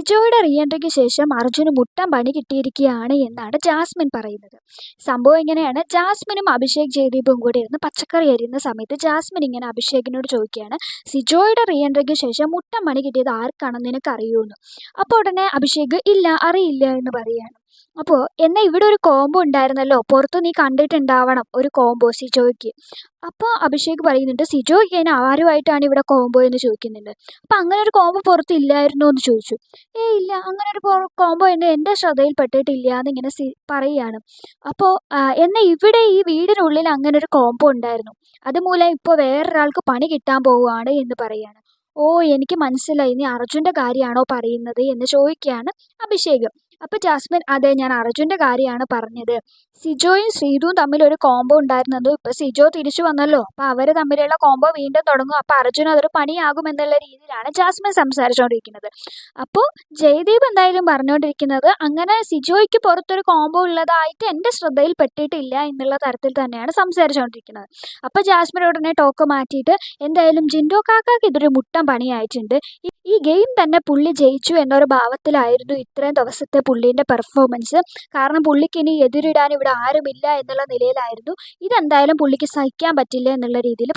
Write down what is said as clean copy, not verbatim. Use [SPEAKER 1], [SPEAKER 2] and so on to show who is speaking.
[SPEAKER 1] സിജോയുടെ re എൻട്രിക്ക് ശേഷം അർജുന് മുട്ടൻ പണി കിട്ടിയിരിക്കുകയാണ് എന്നാണ് ജാസ്മിൻ പറയുന്നത്. സംഭവം ഇങ്ങനെയാണ്. ജാസ്മിനും അഭിഷേക് ജയദീപും കൂടി ഇരുന്ന് പച്ചക്കറി അരിയുന്ന സമയത്ത് ജാസ്മിൻ ഇങ്ങനെ അഭിഷേകിനോട് ചോദിക്കുകയാണ്, സിജോയുടെ റീ എൻട്രിക്ക് ശേഷം മുട്ടൻ പണി കിട്ടിയത് ആർക്കാണെന്ന് നിനക്ക് അറിയുമെന്ന്. അപ്പോൾ ഉടനെ അഭിഷേക് ഇല്ല അറിയില്ല എന്ന് പറയുകയാണ്. അപ്പോൾ എന്നാൽ ഇവിടെ ഒരു കോംബോ ഉണ്ടായിരുന്നല്ലോ, പുറത്ത് നീ കണ്ടിട്ടുണ്ടാവണം ഒരു കോംബോ സിജോയ്ക്ക്. അപ്പോൾ അഭിഷേക് പറയുന്നുണ്ട്, സിജോയ്ക്ക് അതിന് ആരുമായിട്ടാണ് ഇവിടെ കോംബോ എന്ന് ചോദിക്കുന്നുണ്ട്. അപ്പം അങ്ങനെ ഒരു കോംബോ പുറത്ത് ഇല്ലായിരുന്നോ എന്ന് ചോദിച്ചു. ഇല്ല, അങ്ങനെ ഒരു കോംബോ എൻ്റെ ശ്രദ്ധയിൽപ്പെട്ടിട്ടില്ല എന്നിങ്ങനെ പറയുകയാണ്. അപ്പോൾ എന്നാൽ ഇവിടെ ഈ വീടിനുള്ളിൽ അങ്ങനെ ഒരു കോംബോ ഉണ്ടായിരുന്നു, അതുമൂലം ഇപ്പോൾ വേറൊരാൾക്ക് പണി കിട്ടാൻ പോവുകയാണ് എന്ന് പറയുകയാണ്. ഓ, എനിക്ക് മനസ്സിലായി, നീ അർജുൻ്റെ കാര്യമാണോ പറയുന്നത് എന്ന് ചോദിക്കുകയാണ് അഭിഷേക്. അപ്പോൾ ജാസ്മിൻ, അതെ, ഞാൻ അർജുൻ്റെ കാര്യമാണ് പറഞ്ഞത്. സിജോയും ശ്രീതുവും തമ്മിൽ ഒരു കോംബോ ഉണ്ടായിരുന്നതും ഇപ്പോൾ സിജോ തിരിച്ചു വന്നല്ലോ, അപ്പോൾ അവർ തമ്മിലുള്ള കോംബോ വീണ്ടും തുടങ്ങും, അപ്പോൾ അർജുൻ അതൊരു പണിയാകും എന്നുള്ള രീതിയിലാണ് ജാസ്മിൻ സംസാരിച്ചുകൊണ്ടിരിക്കുന്നത്. അപ്പോൾ ജയദീപ് എന്തായാലും പറഞ്ഞുകൊണ്ടിരിക്കുന്നത്, അങ്ങനെ സിജോയ്ക്ക് പുറത്തൊരു കോംബോ ഉള്ളതായിട്ട് എൻ്റെ ശ്രദ്ധയിൽ പെട്ടിട്ടില്ല എന്നുള്ള തരത്തിൽ തന്നെയാണ് സംസാരിച്ചുകൊണ്ടിരിക്കുന്നത്. അപ്പോൾ ജാസ്മിൻ ഉടനെ ടോക്ക് മാറ്റിയിട്ട്, എന്തായാലും ജിൻഡോ കാക്കാക്ക് ഇതൊരു മുട്ടൻ പണിയായിട്ടുണ്ട്, ഈ ഗെയിം തന്നെ പുള്ളി ജയിച്ചു എന്നൊരു ഭാവത്തിലായിരുന്നു ഇത്രയും ദിവസത്തെ പുള്ളീൻ്റെ പെർഫോമൻസ്. കാരണം പുള്ളിക്ക് ഇനി എതിരിടാൻ ഇവിടെ ആരുമില്ല എന്നുള്ള നിലയിലായിരുന്നു. ഇതെന്തായാലും പുള്ളിക്ക് സഹിക്കാൻ പറ്റില്ല എന്നുള്ള രീതിയിൽ